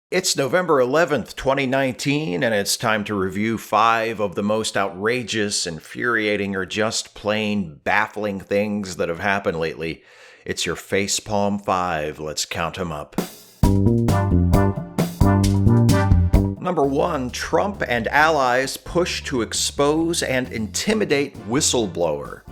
It's November 11th, 2019, and it's time to review 5 of the most outrageous, infuriating, or just plain baffling things that have happened lately. It's your Facepalm 5. Let's count 'em up. Number 1, Trump and allies push to expose and intimidate whistleblower.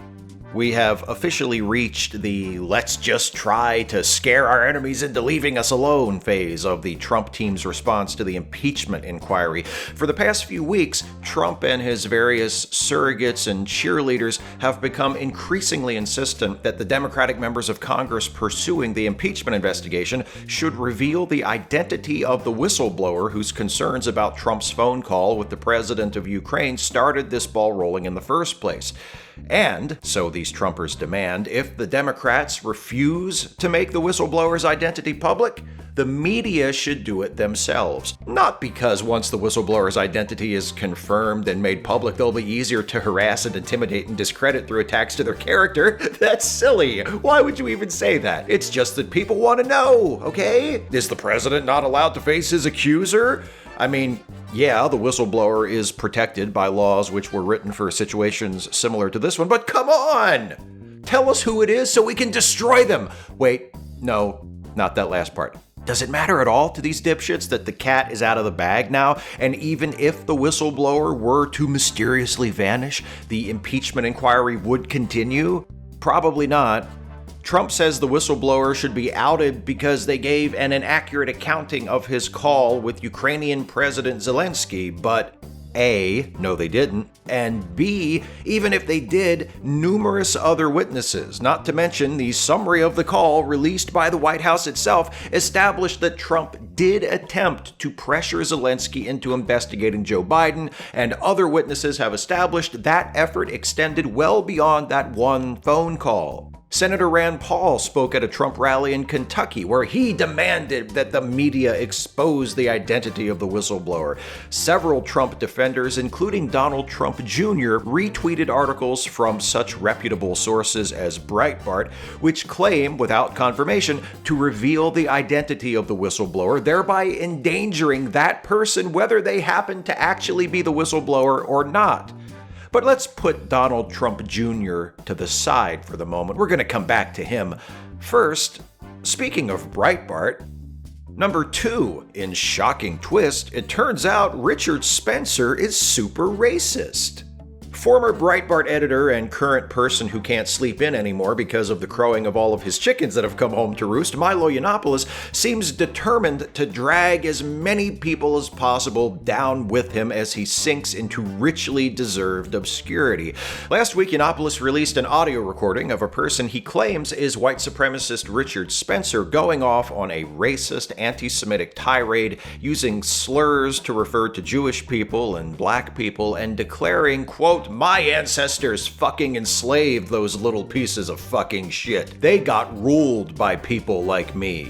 We have officially reached the let's just try to scare our enemies into leaving us alone phase of the Trump team's response to the impeachment inquiry. For the past few weeks, Trump and his various surrogates and cheerleaders have become increasingly insistent that the Democratic members of Congress pursuing the impeachment investigation should reveal the identity of the whistleblower whose concerns about Trump's phone call with the president of Ukraine started this ball rolling in the first place. And, so these Trumpers demand, if the Democrats refuse to make the whistleblower's identity public, the media should do it themselves. Not because once the whistleblower's identity is confirmed and made public, they'll be easier to harass and intimidate and discredit through attacks to their character. That's silly. Why would you even say that? It's just that people want to know, okay? Is the president not allowed to face his accuser? I mean, yeah, the whistleblower is protected by laws which were written for situations similar to this one, but come on! Tell us who it is so we can destroy them! Wait, no, not that last part. Does it matter at all to these dipshits that the cat is out of the bag now? And even if the whistleblower were to mysteriously vanish, the impeachment inquiry would continue? Probably not. Trump says the whistleblower should be outed because they gave an inaccurate accounting of his call with Ukrainian President Zelensky, but A, no they didn't, and B, even if they did, numerous other witnesses, not to mention the summary of the call released by the White House itself, established that Trump did attempt to pressure Zelensky into investigating Joe Biden, and other witnesses have established that effort extended well beyond that one phone call. Senator Rand Paul spoke at a Trump rally in Kentucky where he demanded that the media expose the identity of the whistleblower. Several Trump defenders, including Donald Trump Jr., retweeted articles from such reputable sources as Breitbart, which claim, without confirmation, to reveal the identity of the whistleblower, thereby endangering that person whether they happen to actually be the whistleblower or not. But let's put Donald Trump Jr. to the side for the moment. We're going to come back to him. First, speaking of Breitbart, number 2, in shocking twist, it turns out Richard Spencer is super racist. Former Breitbart editor and current person who can't sleep in anymore because of the crowing of all of his chickens that have come home to roost, Milo Yiannopoulos, seems determined to drag as many people as possible down with him as he sinks into richly deserved obscurity. Last week, Yiannopoulos released an audio recording of a person he claims is white supremacist Richard Spencer going off on a racist, anti-Semitic tirade using slurs to refer to Jewish people and black people and declaring, quote, "My ancestors fucking enslaved those little pieces of fucking shit. They got ruled by people like me."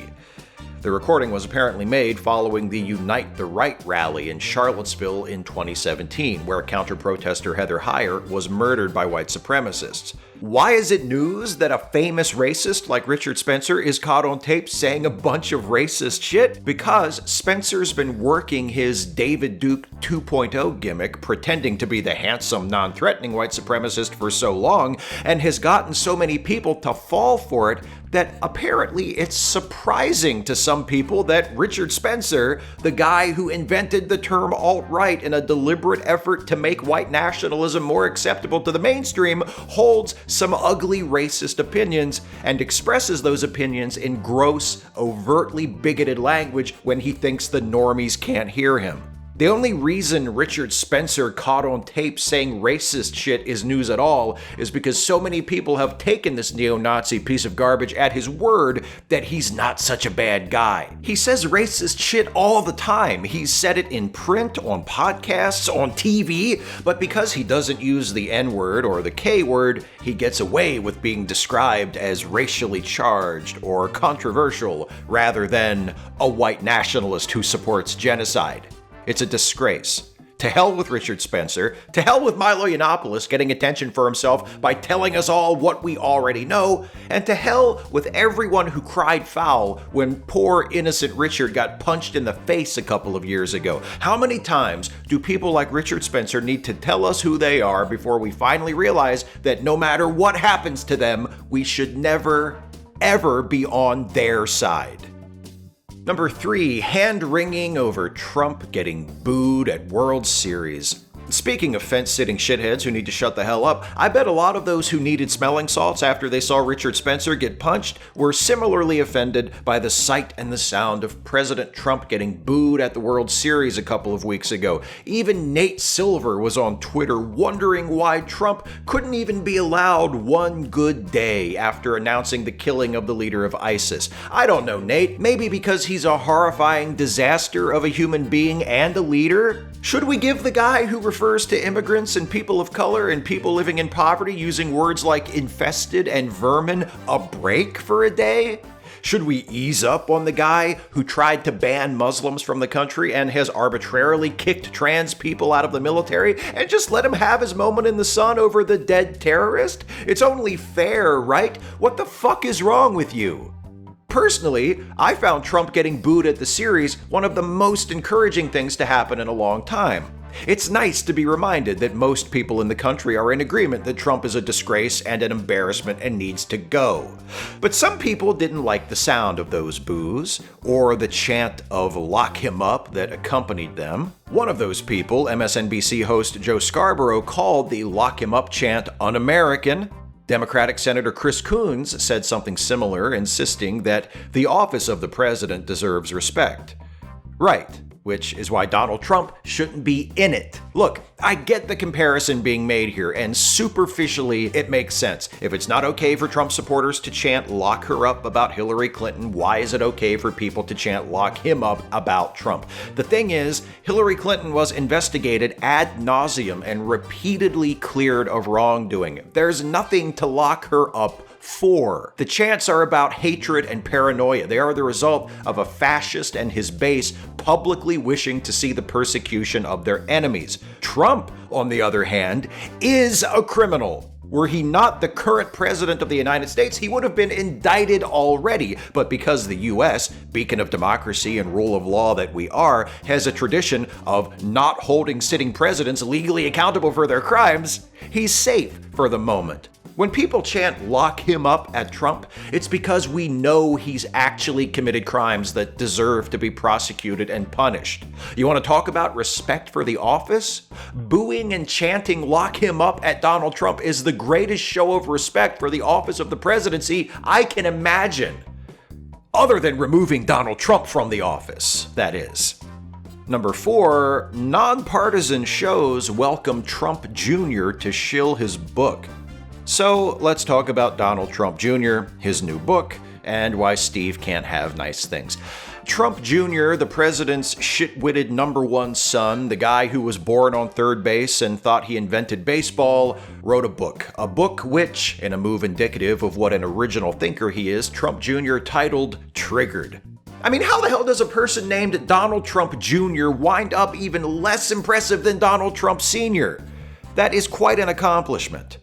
The recording was apparently made following the Unite the Right rally in Charlottesville in 2017, where counter-protester Heather Heyer was murdered by white supremacists. Why is it news that a famous racist like Richard Spencer is caught on tape saying a bunch of racist shit? Because Spencer's been working his David Duke 2.0 gimmick, pretending to be the handsome, non-threatening white supremacist for so long, and has gotten so many people to fall for it that apparently it's surprising to some people that Richard Spencer, the guy who invented the term alt-right in a deliberate effort to make white nationalism more acceptable to the mainstream, holds some ugly racist opinions and expresses those opinions in gross, overtly bigoted language when he thinks the normies can't hear him. The only reason Richard Spencer caught on tape saying racist shit is news at all is because so many people have taken this neo-Nazi piece of garbage at his word that he's not such a bad guy. He says racist shit all the time. He's said it in print, on podcasts, on TV, but because he doesn't use the N-word or the K-word, he gets away with being described as racially charged or controversial rather than a white nationalist who supports genocide. It's a disgrace. To hell with Richard Spencer. To hell with Milo Yiannopoulos getting attention for himself by telling us all what we already know. And to hell with everyone who cried foul when poor innocent Richard got punched in the face a couple of years ago. How many times do people like Richard Spencer need to tell us who they are before we finally realize that no matter what happens to them, we should never, ever be on their side? Number 3, hand-wringing over Trump getting booed at World Series. Speaking of fence-sitting shitheads who need to shut the hell up, I bet a lot of those who needed smelling salts after they saw Richard Spencer get punched were similarly offended by the sight and the sound of President Trump getting booed at the World Series a couple of weeks ago. Even Nate Silver was on Twitter wondering why Trump couldn't even be allowed one good day after announcing the killing of the leader of ISIS. I don't know, Nate. Maybe because he's a horrifying disaster of a human being and a leader? Should we give the guy who refers to immigrants and people of color and people living in poverty using words like infested and vermin a break for a day? Should we ease up on the guy who tried to ban Muslims from the country and has arbitrarily kicked trans people out of the military and just let him have his moment in the sun over the dead terrorist? It's only fair, right? What the fuck is wrong with you? Personally, I found Trump getting booed at the series one of the most encouraging things to happen in a long time. It's nice to be reminded that most people in the country are in agreement that Trump is a disgrace and an embarrassment and needs to go. But some people didn't like the sound of those boos, or the chant of "lock him up" that accompanied them. One of those people, MSNBC host Joe Scarborough, called the "lock him up" chant un-American. Democratic Senator Chris Coons said something similar, insisting that the office of the president deserves respect. Right, which is why Donald Trump shouldn't be in it. Look, I get the comparison being made here, and superficially it makes sense. If it's not okay for Trump supporters to chant "lock her up" about Hillary Clinton, why is it okay for people to chant "lock him up" about Trump? The thing is, Hillary Clinton was investigated ad nauseum and repeatedly cleared of wrongdoing. There's nothing to lock her up for. The chants are about hatred and paranoia. They are the result of a fascist and his base publicly wishing to see the persecution of their enemies. Trump, on the other hand, is a criminal. Were he not the current president of the United States, he would have been indicted already. But because the U.S., beacon of democracy and rule of law that we are, has a tradition of not holding sitting presidents legally accountable for their crimes, he's safe for the moment. When people chant "lock him up" at Trump, it's because we know he's actually committed crimes that deserve to be prosecuted and punished. You want to talk about respect for the office? Booing and chanting "lock him up" at Donald Trump is the greatest show of respect for the office of the presidency I can imagine. Other than removing Donald Trump from the office, that is. Number 4, nonpartisan shows welcome Trump Jr. to shill his book. So let's talk about Donald Trump Jr., his new book, and why Steve can't have nice things. Trump Jr., the president's shit-witted number one son, the guy who was born on third base and thought he invented baseball, wrote a book which, in a move indicative of what an original thinker he is, Trump Jr. titled Triggered. I mean, how the hell does a person named Donald Trump Jr. wind up even less impressive than Donald Trump Sr.? That is quite an accomplishment.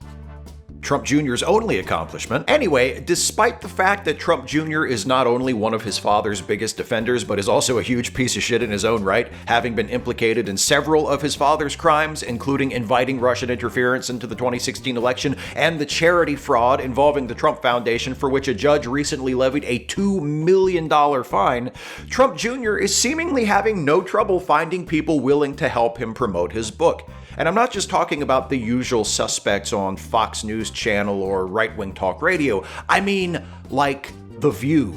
Trump Jr.'s only accomplishment. Anyway, despite the fact that Trump Jr. is not only one of his father's biggest defenders, but is also a huge piece of shit in his own right, having been implicated in several of his father's crimes, including inviting Russian interference into the 2016 election and the charity fraud involving the Trump Foundation, for which a judge recently levied a $2 million fine, Trump Jr. is seemingly having no trouble finding people willing to help him promote his book. And I'm not just talking about the usual suspects on Fox News Channel or right-wing talk radio. I mean, like The View.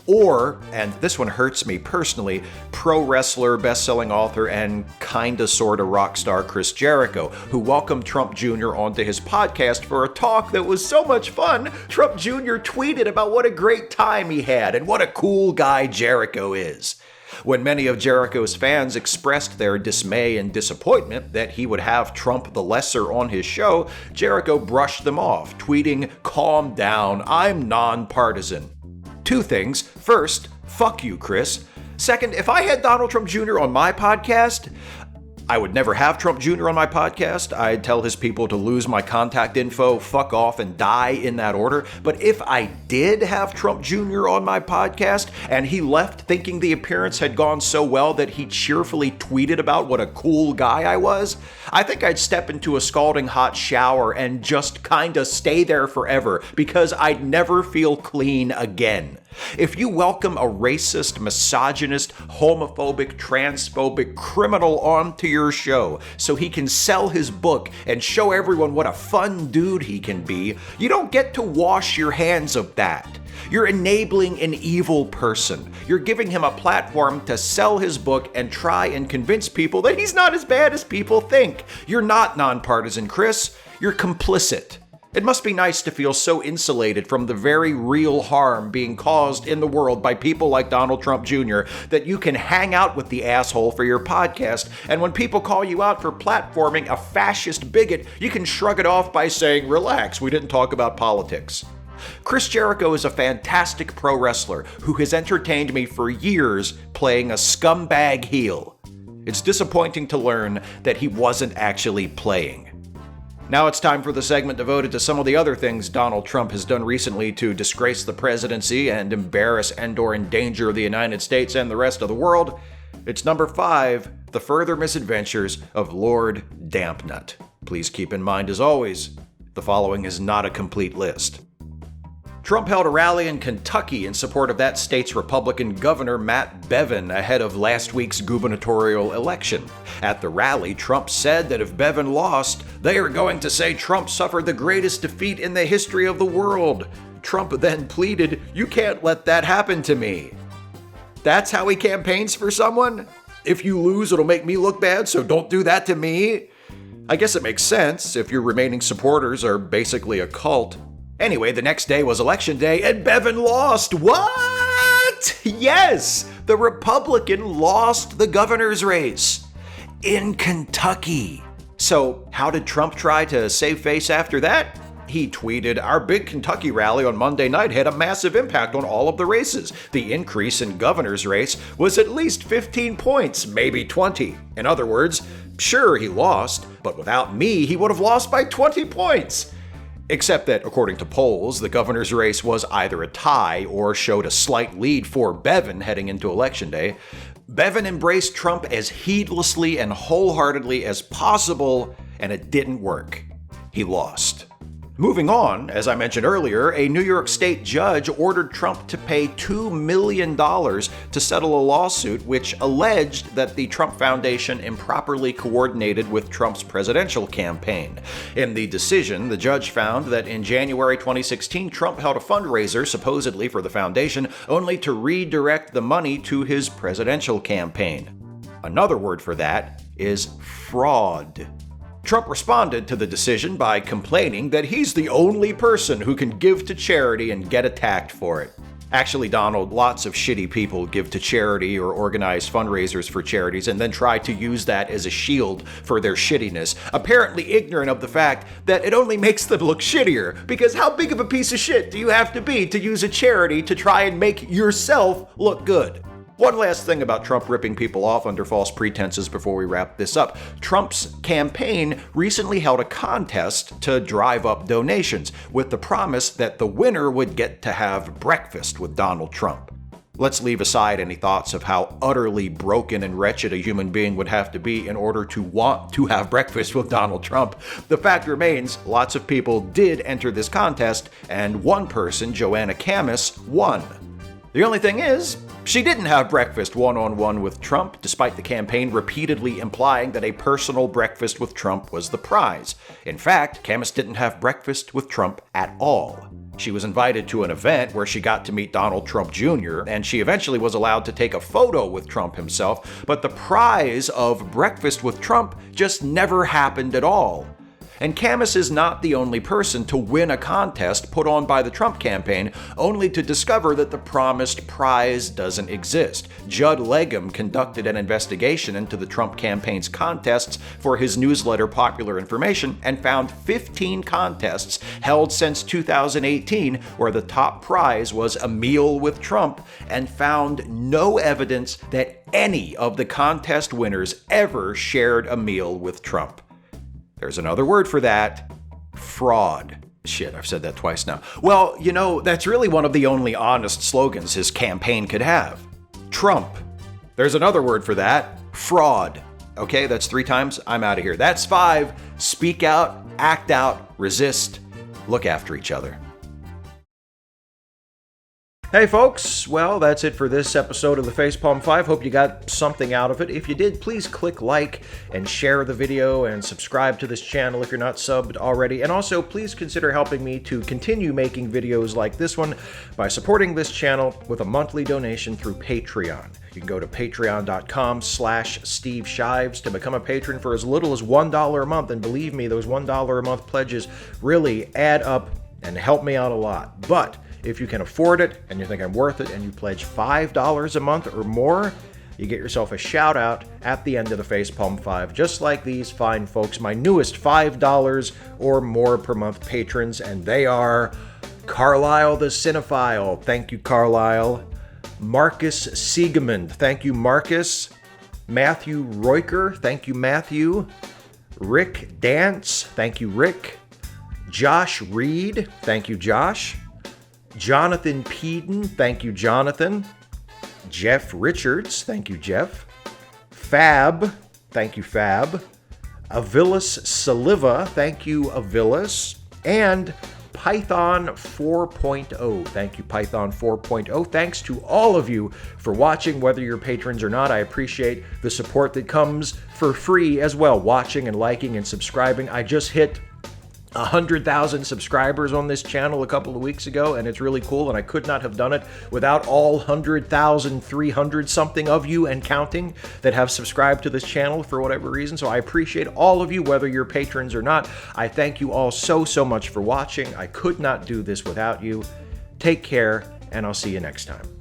Or, and this one hurts me personally, pro wrestler, best-selling author, and kinda sorta rock star Chris Jericho, who welcomed Trump Jr. onto his podcast for a talk that was so much fun, Trump Jr. tweeted about what a great time he had and what a cool guy Jericho is. When many of Jericho's fans expressed their dismay and disappointment that he would have Trump the Lesser on his show, Jericho brushed them off, tweeting, "Calm down, I'm nonpartisan." Two things. First, fuck you, Chris. Second, if I had Donald Trump Jr. on my podcast, I would never have Trump Jr. on my podcast. I'd tell his people to lose my contact info, fuck off, and die in that order. But if I did have Trump Jr. on my podcast and he left thinking the appearance had gone so well that he cheerfully tweeted about what a cool guy I was, I think I'd step into a scalding hot shower and just kinda stay there forever because I'd never feel clean again. If you welcome a racist, misogynist, homophobic, transphobic criminal onto your show so he can sell his book and show everyone what a fun dude he can be, you don't get to wash your hands of that. You're enabling an evil person. You're giving him a platform to sell his book and try and convince people that he's not as bad as people think. You're not nonpartisan, Chris. You're complicit. It must be nice to feel so insulated from the very real harm being caused in the world by people like Donald Trump Jr. that you can hang out with the asshole for your podcast, and when people call you out for platforming a fascist bigot, you can shrug it off by saying, "Relax, we didn't talk about politics." Chris Jericho is a fantastic pro wrestler who has entertained me for years playing a scumbag heel. It's disappointing to learn that he wasn't actually playing. Now it's time for the segment devoted to some of the other things Donald Trump has done recently to disgrace the presidency and embarrass and/or endanger the United States and the rest of the world. It's number 5, the further misadventures of Lord Dampnut. Please keep in mind, as always, the following is not a complete list. Trump held a rally in Kentucky in support of that state's Republican governor, Matt Bevin, ahead of last week's gubernatorial election. At the rally, Trump said that if Bevin lost, they are going to say Trump suffered the greatest defeat in the history of the world. Trump then pleaded, "You can't let that happen to me." That's how he campaigns for someone? If you lose, it'll make me look bad, so don't do that to me? I guess it makes sense if your remaining supporters are basically a cult. Anyway, the next day was Election Day, and Bevin lost. What? Yes, the Republican lost the governor's race in Kentucky. So how did Trump try to save face after that? He tweeted, "Our big Kentucky rally on Monday night had a massive impact on all of the races. The increase in governor's race was at least 15 points, maybe 20. In other words, sure, he lost, but without me, he would have lost by 20 points. Except that, according to polls, the governor's race was either a tie or showed a slight lead for Bevin heading into Election Day. Bevin embraced Trump as heedlessly and wholeheartedly as possible, and it didn't work. He lost. Moving on, as I mentioned earlier, a New York State judge ordered Trump to pay $2 million to settle a lawsuit which alleged that the Trump Foundation improperly coordinated with Trump's presidential campaign. In the decision, the judge found that in January 2016, Trump held a fundraiser supposedly for the foundation, only to redirect the money to his presidential campaign. Another word for that is fraud. Trump responded to the decision by complaining that he's the only person who can give to charity and get attacked for it. Actually, Donald, lots of shitty people give to charity or organize fundraisers for charities and then try to use that as a shield for their shittiness, apparently ignorant of the fact that it only makes them look shittier, because how big of a piece of shit do you have to be to use a charity to try and make yourself look good? One last thing about Trump ripping people off under false pretenses before we wrap this up. Trump's campaign recently held a contest to drive up donations, with the promise that the winner would get to have breakfast with Donald Trump. Let's leave aside any thoughts of how utterly broken and wretched a human being would have to be in order to want to have breakfast with Donald Trump. The fact remains, lots of people did enter this contest, and one person, Joanna Camus, won. The only thing is, she didn't have breakfast one-on-one with Trump, despite the campaign repeatedly implying that a personal breakfast with Trump was the prize. In fact, Camus didn't have breakfast with Trump at all. She was invited to an event where she got to meet Donald Trump Jr., and she eventually was allowed to take a photo with Trump himself, but the prize of breakfast with Trump just never happened at all. And Camus is not the only person to win a contest put on by the Trump campaign, only to discover that the promised prize doesn't exist. Judd Legum conducted an investigation into the Trump campaign's contests for his newsletter Popular Information and found 15 contests held since 2018 where the top prize was a meal with Trump, and found no evidence that any of the contest winners ever shared a meal with Trump. There's another word for that: fraud. Shit, I've said that twice now. Well, you know, that's really one of the only honest slogans his campaign could have. Trump. There's another word for that: fraud. Okay, that's 3 times. I'm out of here. That's 5. Speak out, act out, resist, look after each other. Hey folks, well, that's it for this episode of the Facepalm 5. Hope you got something out of it. If you did, please click like and share the video and subscribe to this channel if you're not subbed already. And also, please consider helping me to continue making videos like this one by supporting this channel with a monthly donation through Patreon. You can go to patreon.com/Steve Shives to become a patron for as little as $1 a month. And believe me, those $1 a month pledges really add up and help me out a lot. But if you can afford it and you think I'm worth it and you pledge $5 a month or more, you get yourself a shout out at the end of the Facepalm 5, just like these fine folks, my newest $5 or more per month patrons, and they are Carlisle the Cinephile. Thank you, Carlisle. Marcus Siegemund. Thank you, Marcus. Matthew Royker. Thank you, Matthew. Rick Dance. Thank you, Rick. Josh Reed. Thank you, Josh. Jonathan Peden, thank you, Jonathan. Jeff Richards, thank you, Jeff. Fab, thank you, Fab. Avilis Saliva, thank you, Avilis. And Python 4.0, thank you, Python 4.0. Thanks to all of you for watching, whether you're patrons or not. I appreciate the support that comes for free as well, watching and liking and subscribing. I just hit 100,000 subscribers on this channel a couple of weeks ago, and it's really cool, and I could not have done it without all 100,300 something of you and counting that have subscribed to this channel for whatever reason. So I appreciate all of you, whether you're patrons or not. I thank you all so much for watching. I could not do this without you. Take care, and I'll see you next time.